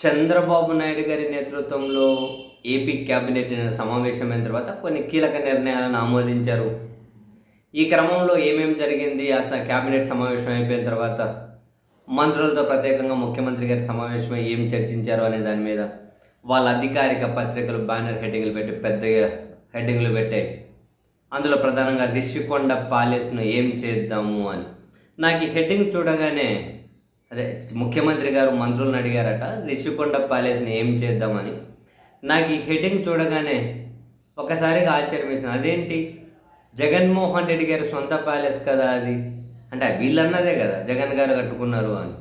చంద్రబాబు నాయుడు గారి నేతృత్వంలో AP cabinet సమావేశమైన తర్వాత కొన్ని కీలక నిర్ణయాలను ఆమోదించారు. ఈ క్రమంలో ఏమేమి జరిగింది, అసలు క్యాబినెట్ సమావేశం అయిపోయిన తర్వాత మంత్రులతో ప్రత్యేకంగా ముఖ్యమంత్రి గారి సమావేశమై ఏం చర్చించారు అనే దాని మీద వాళ్ళ అధికారిక పత్రికలు బ్యానర్ హెడ్డింగ్లు పెట్టి పెద్దగా హెడ్డింగ్లు పెట్టాయి. అందులో ప్రధానంగా రిషికొండ ప్యాలెస్ను ఏం చేద్దాము అని. నాకు ఈ హెడ్డింగ్ చూడగానే అదే ముఖ్యమంత్రి గారు మంత్రులను అడిగారట రిషికొండ ప్యాలెస్ని ఏం చేద్దామని. నాకు ఈ హెడ్డింగ్ చూడగానే ఒకసారిగా ఆశ్చర్యం వేసింది. అదేంటి, జగన్మోహన్ రెడ్డి గారి సొంత ప్యాలెస్ కదా అది, అంటే వీళ్ళన్నదే కదా జగన్ గారు కట్టుకున్నారు అని,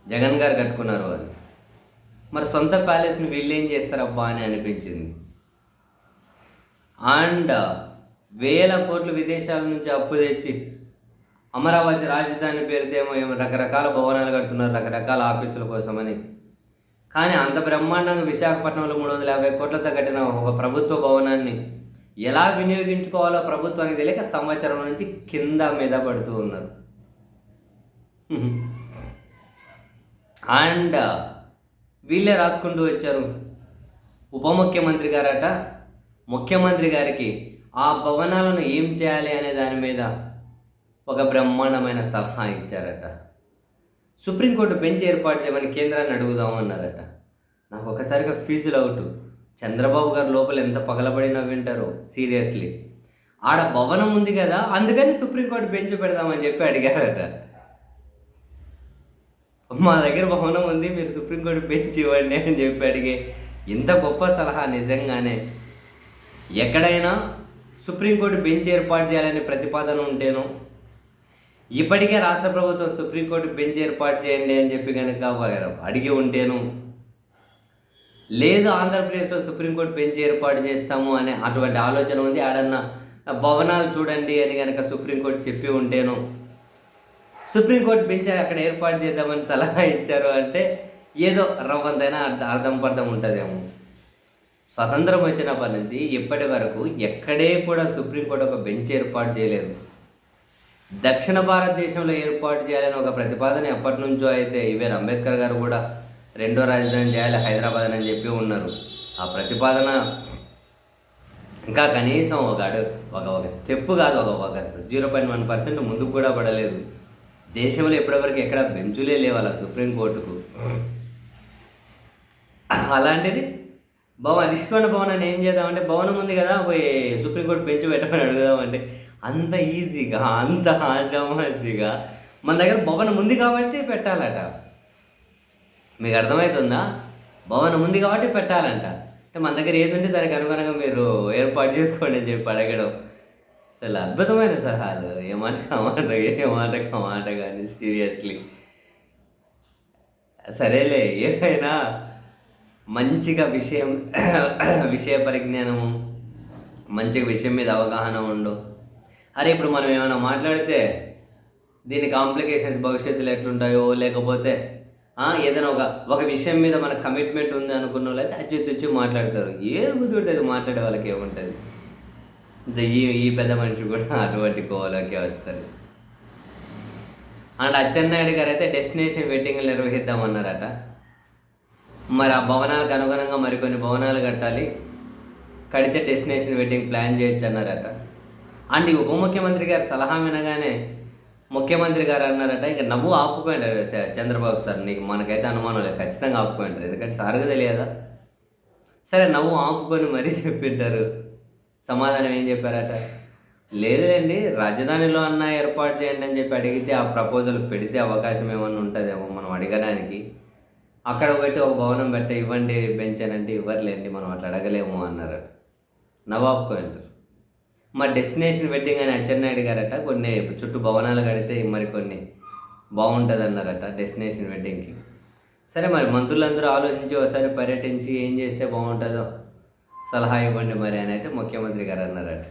జగన్ గారు కట్టుకున్నారు అని. మరి సొంత ప్యాలెస్ని వీళ్ళు ఏం చేస్తారబ్బా అని అనిపించింది. అండ్ వేల కోట్లు విదేశాల నుంచి అప్పు తెచ్చి అమరావతి రాజధాని పేరుతో ఏమో రకరకాల భవనాలు కడుతున్నారు, రకరకాల ఆఫీసుల కోసమని. కానీ అంత బ్రహ్మాండంగా విశాఖపట్నంలో 350 కోట్లతో కట్టిన ఒక ప్రభుత్వ భవనాన్ని ఎలా వినియోగించుకోవాలో ప్రభుత్వానికి తెలియక సంవత్సరం నుంచి కింద మీద పడుతూ ఉన్నారు. అండ్ వీళ్ళే రాసుకుంటూ వచ్చారు. ఉప ముఖ్యమంత్రి గారట ముఖ్యమంత్రి గారికి ఆ భవనాలను ఏం చేయాలి అనే దాని మీద ఒక బ్రహ్మాండమైన సలహా ఇచ్చారట. సుప్రీంకోర్టు బెంచ్ ఏర్పాటు చేయమని కేంద్రాన్ని అడుగుదామన్నారట. నాకు ఒకసారిగా ఫీజులు అవుట్. చంద్రబాబు గారు లోపల ఎంత పగలబడినా వింటారో సీరియస్లీ. ఆడ భవనం ఉంది కదా, అందుకని సుప్రీంకోర్టు బెంచ్ పెడదామని చెప్పి అడిగారట. మా దగ్గర భవనం ఉంది, మీరు సుప్రీంకోర్టు బెంచ్ ఇవ్వండి అని చెప్పి అడిగే ఇంత గొప్ప సలహా నిజంగానే ఎక్కడైనా సుప్రీంకోర్టు బెంచ్ ఏర్పాటు చేయాలనే ప్రతిపాదన ఉంటేనో, ఇప్పటికే రాష్ట్ర ప్రభుత్వం సుప్రీంకోర్టు బెంచ్ ఏర్పాటు చేయండి అని చెప్పి కనుక అడిగి ఉంటేను, లేదు ఆంధ్రప్రదేశ్లో సుప్రీంకోర్టు బెంచ్ ఏర్పాటు చేస్తాము అనే అటువంటి ఆలోచన ఉంది, ఆడన్న భవనాలు చూడండి అని కనుక సుప్రీంకోర్టు చెప్పి ఉంటేను, సుప్రీంకోర్టు బెంచ్ అక్కడ ఏర్పాటు చేద్దామని సలహా ఇచ్చారు అంటే ఏదో రవ్వంతైనా అర్థం పర్థం ఉంటుందేమో. స్వతంత్రం వచ్చినప్పటి నుంచి ఇప్పటి వరకు ఎక్కడే కూడా సుప్రీంకోర్టు ఒక బెంచ్ ఏర్పాటు చేయలేదు. దక్షిణ భారతదేశంలో ఏర్పాటు చేయాలని ఒక ప్రతిపాదన ఎప్పటి నుంచో అయితే ఈవెన్ అంబేద్కర్ గారు కూడా రెండో రాజధాని చేయాలి హైదరాబాద్ అని చెప్పి ఉన్నారు. ఆ ప్రతిపాదన ఇంకా కనీసం ఒక స్టెప్ కాదు, ఒక 0.1% ముందుకు కూడా పడలేదు. దేశంలో ఇప్పటివరకు ఎక్కడ బెంచులే లేవాల సుప్రీంకోర్టుకు. అలాంటిది రిషికొండ భవనాన్ని ఏం చేద్దామంటే, భవనం ఉంది కదా పోయి సుప్రీంకోర్టు బెంచ్ పెట్టమని అడుగుదామంటే అంత ఈజీగా, అంత ఆషామాషిగా మన దగ్గర భవనం ఉంది కాబట్టి పెట్టాలట. మీకు అర్థమవుతుందా? భవనం ఉంది కాబట్టి పెట్టాలంట. అంటే మన దగ్గర ఏది ఉంటే దానికి అనుగుణంగా మీరు ఏర్పాటు చేసుకోండి అని చెప్పి అడగడం అసలు అద్భుతమైన సలహాలు. ఏమాట కమాట కానీ సీరియస్లీ. సరేలే, ఏదైనా మంచిగా విషయ పరిజ్ఞానము, మంచిగా విషయం మీద అవగాహన ఉండు. అరే ఇప్పుడు మనం ఏమైనా మాట్లాడితే దీని కాంప్లికేషన్స్ భవిష్యత్తులో ఎట్లుంటాయో, లేకపోతే ఏదైనా ఒక విషయం మీద మనకు కమిట్మెంట్ ఉంది అనుకున్న వాళ్ళు అయితే అచ్చి మాట్లాడతారు. ఏది బుద్ధి మాట్లాడే వాళ్ళకి ఏముంటుంది. ఈ పెద్ద మనిషి కూడా అటువంటి కోవలోకి వస్తారు. అండ్ అచ్చెన్నాయుడు గారు అయితే డెస్టినేషన్ వెడ్డింగ్లు నిర్వహిద్దామన్నారట. మరి ఆ భవనాలకు అనుగుణంగా మరికొన్ని భవనాలు కడితే డెస్టినేషన్ వెడ్డింగ్ ప్లాన్ చేయొచ్చు అన్నారట. అండ్ ఈ ఉప ముఖ్యమంత్రి గారి సలహా వినగానే ముఖ్యమంత్రి గారు అన్నారట, ఇక నవ్వు ఆపుకోంటారు చంద్రబాబు సార్, నీకు మనకైతే అనుమానం లేదు, ఖచ్చితంగా ఆపుకోంటారు, ఎందుకంటే సార్గా తెలియదా. సరే నవ్వు ఆపుకొని మరీ చెప్పింటారు. సమాధానం ఏం చెప్పారట, లేదులేండి రాజధానిలో అన్న ఏర్పాటు చేయండి అని చెప్పి అడిగితే ఆ ప్రపోజల్ పెడితే అవకాశం ఏమన్నా ఉంటుందేమో మనం అడగడానికి. అక్కడ పెట్టి ఒక భవనం పెట్టి ఇవ్వండి బెంచ్ అని అంటే ఇవ్వరులేండి, మనం అట్లా అడగలేము అన్నారట. నవాబుకోంటారు. మరి డెస్టినేషన్ వెడ్డింగ్ అని అచ్చెన్నాయుడు గారట కొన్ని చుట్టూ భవనాలు కడితే మరికొన్ని బాగుంటుంది అన్నారట డెస్టినేషన్ వెడ్డింగ్కి. సరే మరి మంత్రులందరూ ఆలోచించి ఒకసారి పర్యటించి ఏం చేస్తే బాగుంటుందో సలహా ఇవ్వండి మరి అని అయితే ముఖ్యమంత్రి గారు అన్నారట.